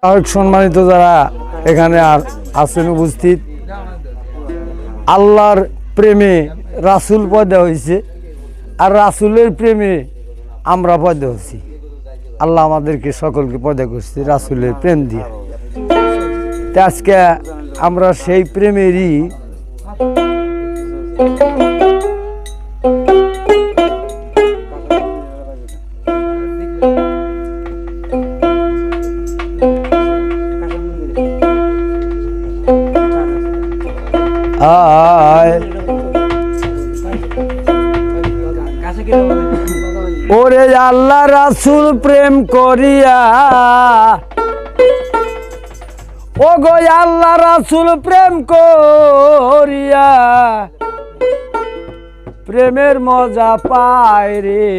সম্মানিত যারা এখানে আছেন উপস্থিত, আল্লাহর প্রেমে রাসূল পয়দা হয়েছে, আর রাসূলের প্রেমে আমরা পয়দা হচ্ছি। আল্লাহ আমাদেরকে সকলকে পয়দা করছে রাসূলের প্রেম দিয়ে। আজকে আমরা সেই প্রেমেরই ওরে আল্লাহ রাসূল প্রেম করিয়া, ও গো আল্লাহ রাসূল প্রেম করিয়া প্রেমের মজা পায় রে।